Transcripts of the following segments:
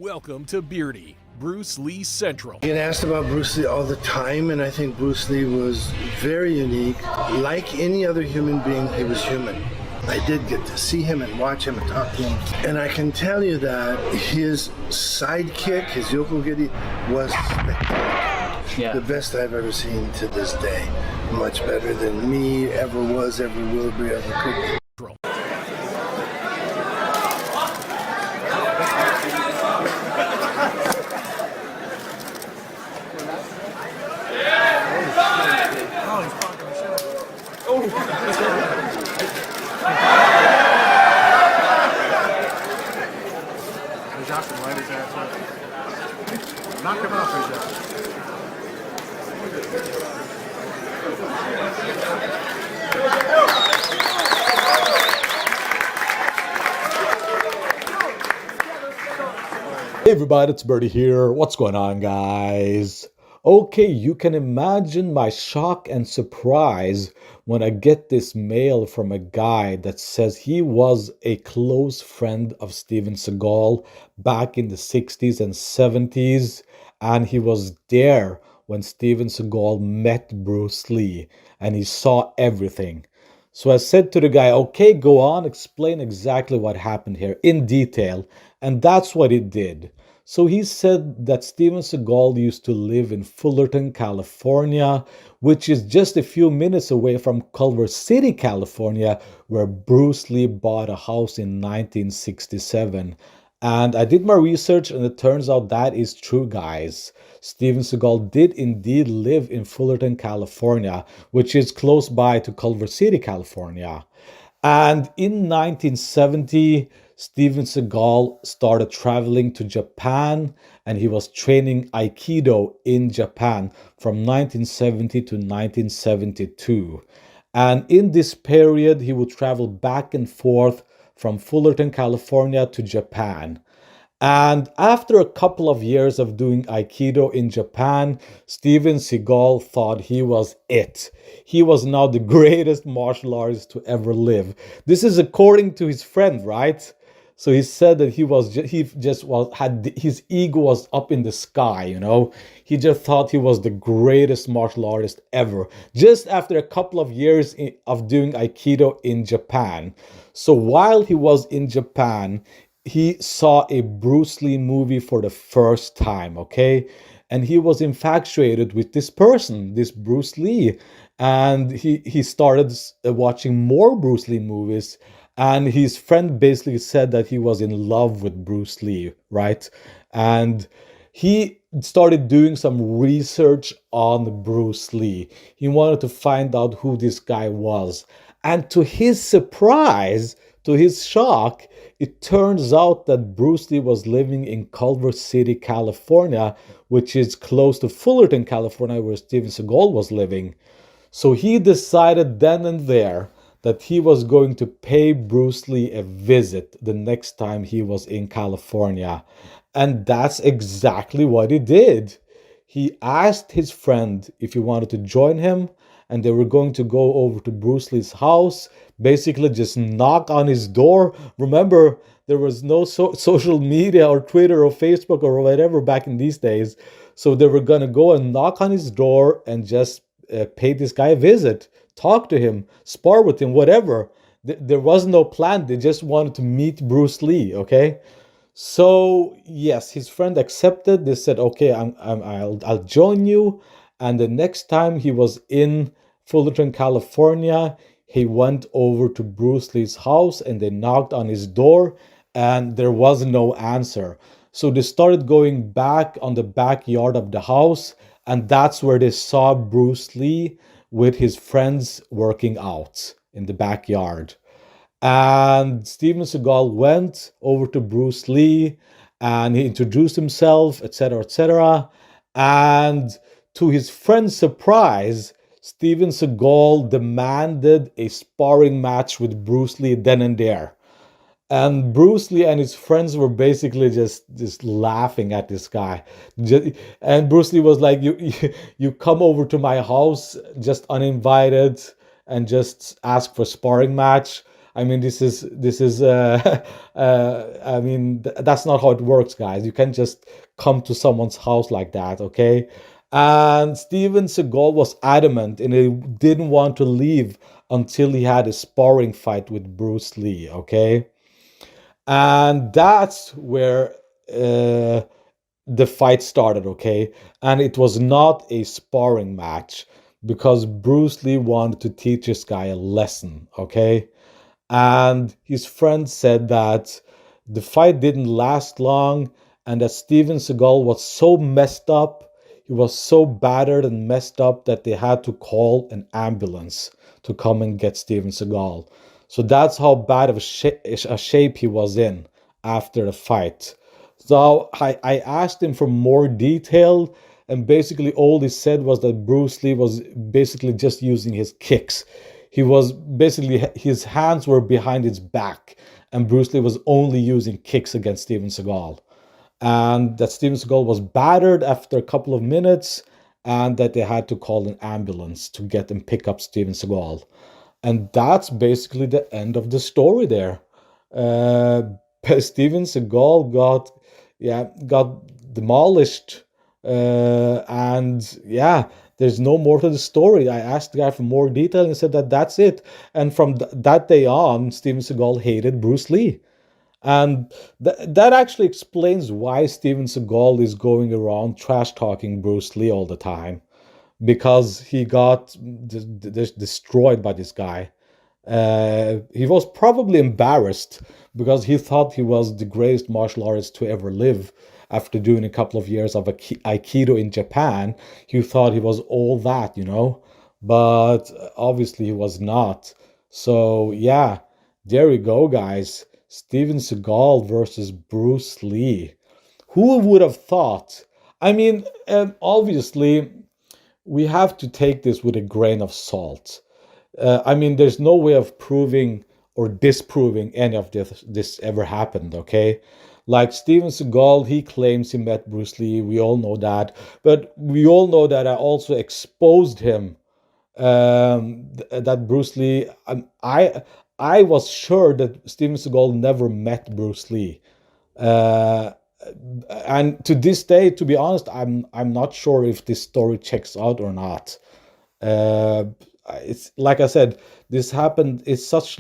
Welcome to Beardy, Bruce Lee Central. I get asked about Bruce Lee all the time, and I think Bruce Lee was very unique. Like any other human being, he was human. I did get to see him and watch him and talk to him. And I can tell you that his sidekick, his 𝘽𝙧𝙪𝙘, was spectacular. Yeah. The best I've ever seen to this day. Much better than me ever was, ever will be, ever could be. Johnston, light his ass up. Knock him off his ass. Hey everybody, it's Birdie here. What's going on, guys? Okay, you can imagine my shock and surprise when I get this mail from a guy that says he was a close friend of Steven Seagal back in the 60s and 70s, and he was there when Steven Seagal met Bruce Lee, and he saw everything. So I said to the guy, okay, go on, explain exactly what happened here in detail, and that's what he did. So he said that Steven Seagal used to live in Fullerton, California, which is just a few minutes away from Culver City, California, where Bruce Lee bought a house in 1967. And I did my research, and it turns out that is true, guys. Steven Seagal did indeed live in Fullerton, California, which is close by to Culver City, California. And in 1970, Steven Seagal started traveling to Japan, and he was training Aikido in Japan from 1970 to 1972. And in this period, he would travel back and forth from Fullerton, California to Japan. And after a couple of years of doing Aikido in Japan, Steven Seagal thought he was it. He was now the greatest martial artist to ever live. This is according to his friend, right? So he said that his ego was up in the sky, you know. He just thought he was the greatest martial artist ever. Just after a couple of years of doing Aikido in Japan. So while he was in Japan, he saw a Bruce Lee movie for the first time, okay? And he was infatuated with this person, this Bruce Lee. And he started watching more Bruce Lee movies. And his friend basically said that he was in love with Bruce Lee, right? And he started doing some research on Bruce Lee. He wanted to find out who this guy was. And to his surprise, to his shock, it turns out that Bruce Lee was living in Culver City, California, which is close to Fullerton, California, where Steven Seagal was living. So he decided then and there that he was going to pay Bruce Lee a visit the next time he was in California. And that's exactly what he did. He asked his friend if he wanted to join him, and they were going to go over to Bruce Lee's house, basically just knock on his door. Remember, there was no social media or Twitter or Facebook or whatever back in these days. So they were going to go and knock on his door and just pay this guy a visit. Talk to him, spar with him, whatever. There was no plan. They just wanted to meet Bruce Lee, okay? So yes, his friend accepted. They said, okay, I'll join you. And the next time he was in Fullerton, California, he went over to Bruce Lee's house and they knocked on his door and there was no answer. So they started going back on the backyard of the house, and that's where they saw Bruce Lee with his friends working out in the backyard. And Steven Seagal went over to Bruce Lee and he introduced himself, etc., etc. And to his friend's surprise, Steven Seagal demanded a sparring match with Bruce Lee then and there. And Bruce Lee and his friends were basically just laughing at this guy. And Bruce Lee was like, you come over to my house just uninvited and just ask for a sparring match. I mean, I mean, that's not how it works, guys. You can't just come to someone's house like that, okay? And Steven Seagal was adamant, and he didn't want to leave until he had a sparring fight with Bruce Lee, okay? And that's where the fight started, okay? And it was not a sparring match because Bruce Lee wanted to teach this guy a lesson, okay? And his friend said that the fight didn't last long and that Steven Seagal was so messed up, he was so battered and messed up that they had to call an ambulance to come and get Steven Seagal. So that's how bad of a shape he was in after the fight. So I asked him for more detail, and basically all he said was that Bruce Lee was basically just using his kicks. He was basically, his hands were behind his back, and Bruce Lee was only using kicks against Steven Seagal. And that Steven Seagal was battered after a couple of minutes, and that they had to call an ambulance to get and pick up Steven Seagal. And that's basically the end of the story there. Steven Seagal got demolished, and yeah, there's no more to the story. I asked the guy for more detail, and he said that that's it. And from that day on, Steven Seagal hated Bruce Lee. And that actually explains why Steven Seagal is going around trash talking Bruce Lee all the time, because he got destroyed by this guy. He was probably embarrassed because he thought he was the greatest martial artist to ever live. After doing a couple of years of Aikido in Japan, he thought he was all that, but obviously he was not. So yeah, there we go, guys. Steven Seagal versus Bruce Lee. Who would have thought? I mean, obviously, we have to take this with a grain of salt. I mean, there's no way of proving or disproving any of this ever happened, okay? Like Steven Seagal, he claims he met Bruce Lee. We all know that. But we all know that I also exposed him, that Bruce Lee... I was sure that Steven Seagal never met Bruce Lee. And to this day, to be honest, I'm not sure if this story checks out or not. It's like I said, this happened. It's such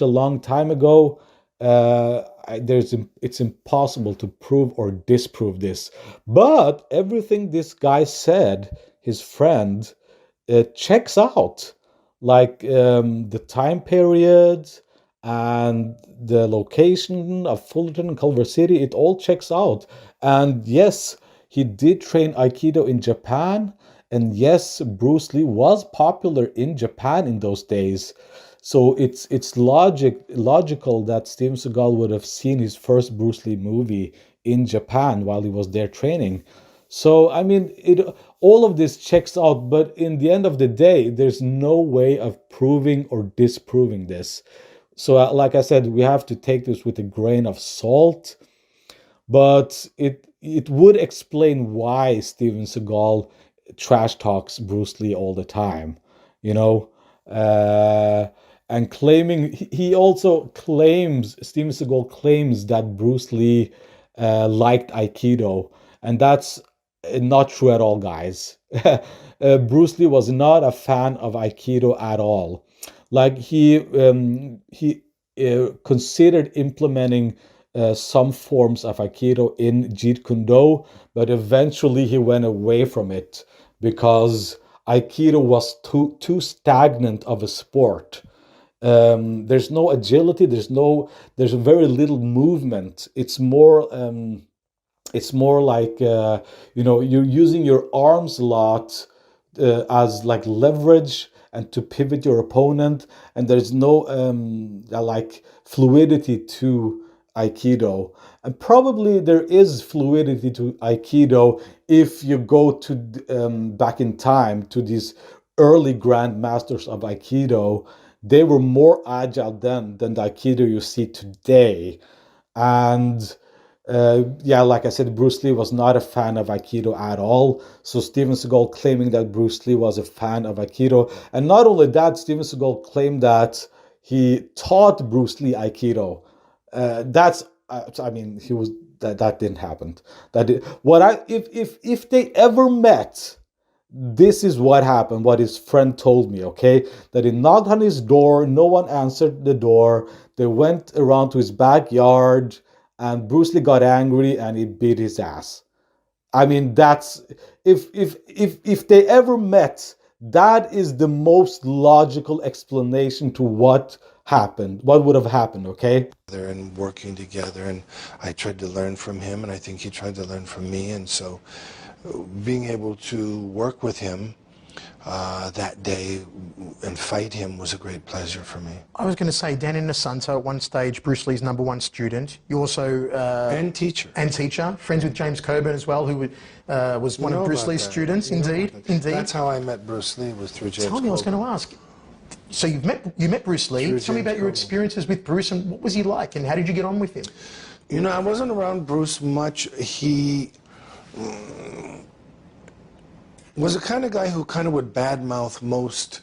a long time ago. It's impossible to prove or disprove this. But everything this guy said, his friend, checks out. Like the time period and the location of Fullerton and Culver City, it all checks out. And yes, he did train Aikido in Japan. And yes, Bruce Lee was popular in Japan in those days. So it's logical that Steven Seagal would have seen his first Bruce Lee movie in Japan while he was there training. So, I mean, all of this checks out, but in the end of the day, there's no way of proving or disproving this. So, like I said, we have to take this with a grain of salt, but it would explain why Steven Seagal trash talks Bruce Lee all the time, and claiming, he also claims, Steven Seagal claims that Bruce Lee liked Aikido, and that's not true at all, guys. Bruce Lee was not a fan of Aikido at all. Like he considered implementing some forms of Aikido in Jeet Kune Do, but eventually he went away from it because Aikido was too stagnant of a sport. There's no agility. There's very little movement. It's more like you're using your arms a lot as like leverage and to pivot your opponent, and there's no like fluidity to Aikido. And probably there is fluidity to Aikido if you go to back in time to these early grand masters of Aikido. They were more agile then than the Aikido you see today. And like I said, Bruce Lee was not a fan of Aikido at all. So Steven Seagal claiming that Bruce Lee was a fan of Aikido. And not only that, Steven Seagal claimed that he taught Bruce Lee Aikido. I mean, he was that didn't happen. If they ever met, this is what happened. What his friend told me. Okay, that he knocked on his door. No one answered the door. They went around to his backyard, and Bruce Lee got angry and he beat his ass. I mean, that's if they ever met, that is the most logical explanation to what happened, what would have happened, okay? And working together, and I tried to learn from him, and I think he tried to learn from me, and so being able to work with him that day and fight him was a great pleasure for me. I was going to say, Dan Inosanto, at one stage, Bruce Lee's #1 student. You also... and teacher. And teacher. Friends with James Coburn as well, who was one of Bruce Lee's students. Indeed. That's how I met Bruce Lee, was through James Coburn. Tell me, I was going to ask. So you met Bruce Lee. Tell me about your experiences with Bruce, and what was he like, and how did you get on with him? You know, I wasn't around Bruce much. He was the kind of guy who kind of would badmouth most,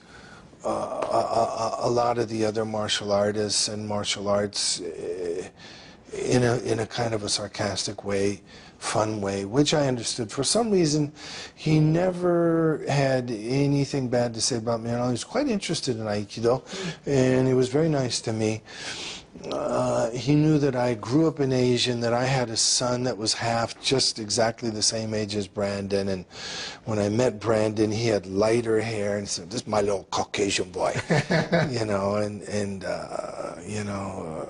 a lot of the other martial artists and martial arts in a kind of a sarcastic way, fun way, which I understood. For some reason, he never had anything bad to say about me. And I was quite interested in Aikido, and he was very nice to me. He knew that I grew up in Asia and that I had a son that was just exactly the same age as Brandon. And when I met Brandon, he had lighter hair and said, "This is my little Caucasian boy," you know. You know,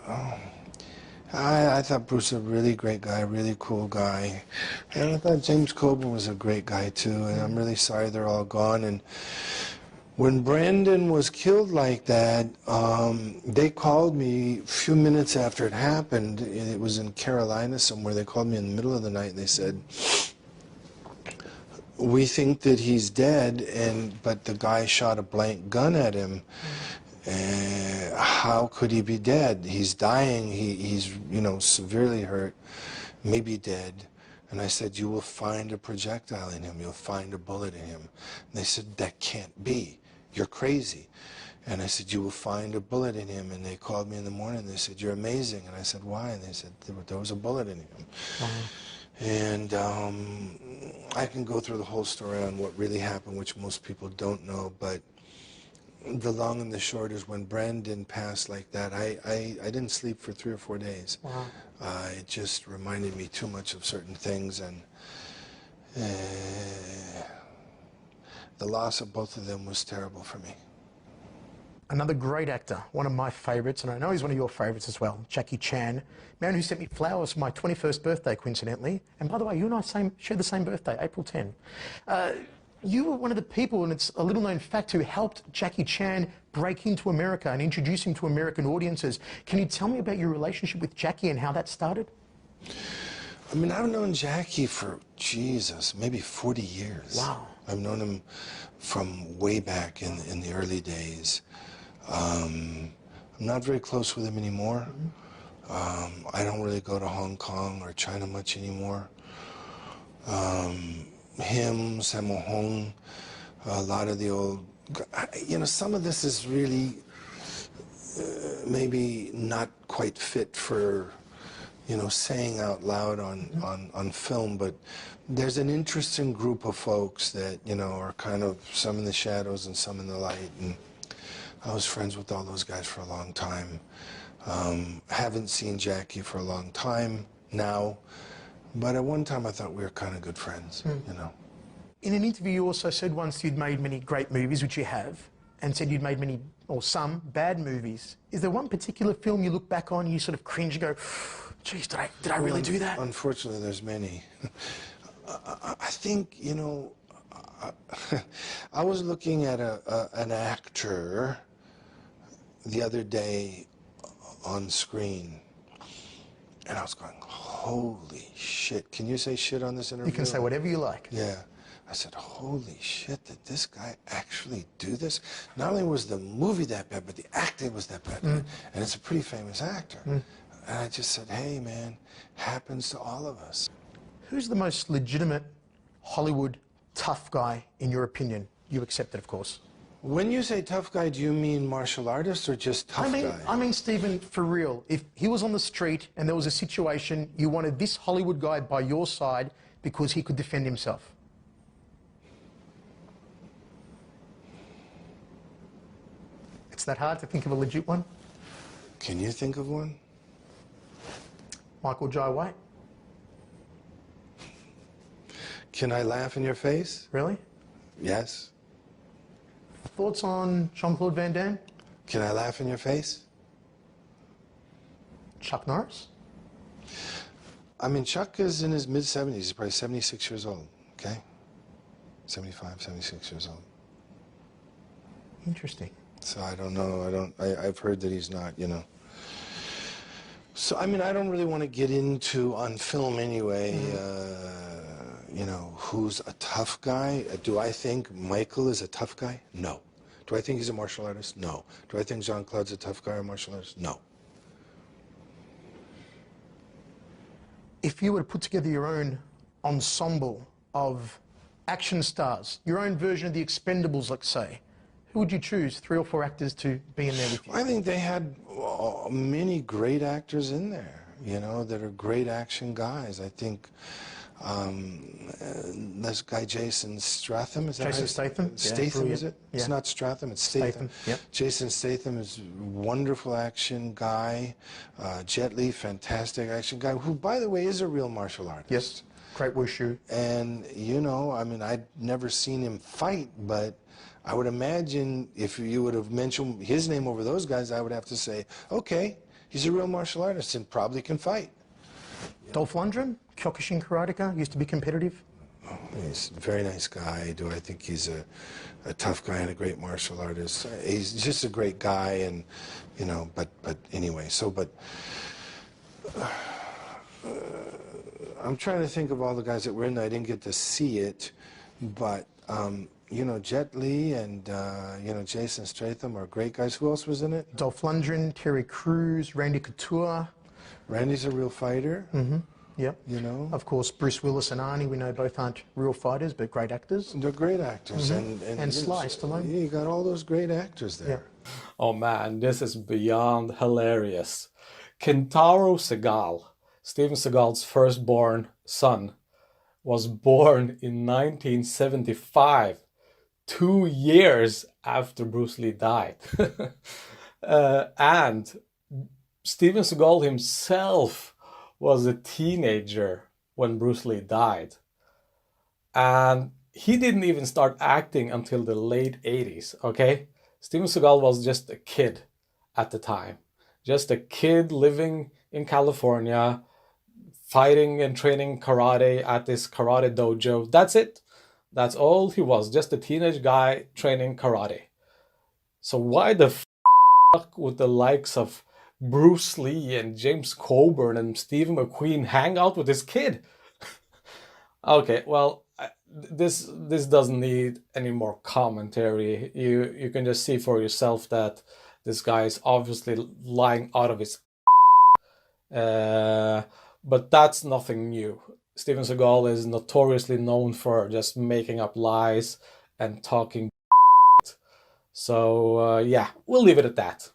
I thought Bruce was a really great guy, really cool guy, and I thought James Coburn was a great guy too. And I'm really sorry they're all gone. And when Brandon was killed like that, they called me a few minutes after it happened. It was in Carolina somewhere. They called me in the middle of the night and they said, "We think that he's dead, but the guy shot a blank gun at him. How could he be dead? He's dying. He's you know, severely hurt, maybe dead." And I said, "You will find a projectile in him. You'll find a bullet in him." And they said, "That can't be. You're crazy." And I said, "You will find a bullet in him." And they called me in the morning and they said, "You're amazing." And I said, "Why?" And they said, there was a bullet in him. And I can go through the whole story on what really happened, which most people don't know, but the long and the short is when Brandon passed like that, I didn't sleep for 3 or 4 days. Wow. It just reminded me too much of certain things, and the loss of both of them was terrible for me. Another great actor, one of my favourites, and I know he's one of your favourites as well, Jackie Chan, man who sent me flowers for my 21st birthday, coincidentally. And by the way, you and I share the same birthday, April 10. You were one of the people, and it's a little-known fact, who helped Jackie Chan break into America and introduce him to American audiences. Can you tell me about your relationship with Jackie and how that started? I mean, I've known Jackie for, Jesus, maybe 40 years. Wow. I've known him from way back in the early days. I'm not very close with him anymore. I don't really go to Hong Kong or China much anymore. Him, Sammo Hung, a lot of the old, you know, some of this is really maybe not quite fit for, you know, saying out loud on film, but there's an interesting group of folks that, you know, are kind of some in the shadows and some in the light, and I was friends with all those guys for a long time. Haven't seen Jackie for a long time now, but at one time I thought we were kind of good friends, you know. In an interview, you also said once you'd made many great movies, which you have, and said you'd made many, or some, bad movies. Is there one particular film you look back on and you sort of cringe and go, geez, did I really do that? Unfortunately, there's many. I think, you know, I was looking at an actor the other day on screen, and I was going, holy shit. Can you say shit on this interview? You can say whatever you like. Yeah. I said, holy shit, did this guy actually do this? Not only was the movie that bad, but the acting was that bad. And it's a pretty famous actor. And I just said, hey, man, happens to all of us. Who's the most legitimate Hollywood tough guy, in your opinion? You accept it, of course. When you say tough guy, do you mean martial artist or just tough guy? I mean, Stephen, for real, if he was on the street and there was a situation, you wanted this Hollywood guy by your side because he could defend himself. It's that hard to think of a legit one? Can you think of one? Michael Jai White? Can I laugh in your face? Really? Yes. Thoughts on Jean-Claude Van Damme? Can I laugh in your face? Chuck Norris? I mean, Chuck is in his mid-70s. He's probably 76 years old, okay? 75, 76 years old. Interesting. So I don't know. I've heard that he's not, you know. So, I mean, I don't really want to get into, on film anyway, you know, who's a tough guy. Do I think Michael is a tough guy? No. Do I think he's a martial artist? No. Do I think Jean-Claude's a tough guy or martial artist? No. If you were to put together your own ensemble of action stars, your own version of the Expendables, let's say, who would you choose, 3 or 4 actors to be in there with you? I think they had many great actors in there, you know, that are great action guys. I think this guy Jason Statham, is that Jason right? Statham? Statham, Yeah, is it? yeah. It's not Stratham, it's Statham. Yep. Jason Statham is a wonderful action guy. Jet Li, fantastic action guy, who, by the way, is a real martial artist. Yes, great wushu. And, you know, I mean, I'd never seen him fight, but I would imagine if you would have mentioned his name over those guys, I would have to say, okay, he's a real martial artist and probably can fight. Dolph Lundgren, Kyokushin karateka, used to be competitive. He's a very nice guy. Do I think he's a tough guy and a great martial artist? He's just a great guy, and, you know, but anyway, so, but I'm trying to think of all the guys that were in there. I didn't get to see it, but, you know, Jet Li and, you know, Jason Statham are great guys. Who else was in it? Dolph Lundgren, Terry Crews, Randy Couture. Randy's a real fighter. Mm-hmm. Yep. You know? Of course, Bruce Willis and Arnie, we know both aren't real fighters, but great actors. They're great actors. Mm-hmm. And Sly Stallone. Yeah, you got all those great actors there. Yeah. Oh man, this is beyond hilarious. Kentaro Seagal, Steven Seagal's firstborn son, was born in 1975, 2 years after Bruce Lee died. And Steven Seagal himself was a teenager when Bruce Lee died. And he didn't even start acting until the late 80s, okay? Steven Seagal was just a kid at the time. Just a kid living in California, fighting and training karate at this karate dojo. That's it. That's all he was. Just a teenage guy training karate. So why the fuck would the likes of Bruce Lee and James Coburn and Steve McQueen hang out with this kid? Okay, well, this doesn't need any more commentary. You can just see for yourself that this guy is obviously lying out of his but that's nothing new. Steven Seagal is notoriously known for just making up lies and talking. So yeah, we'll leave it at that.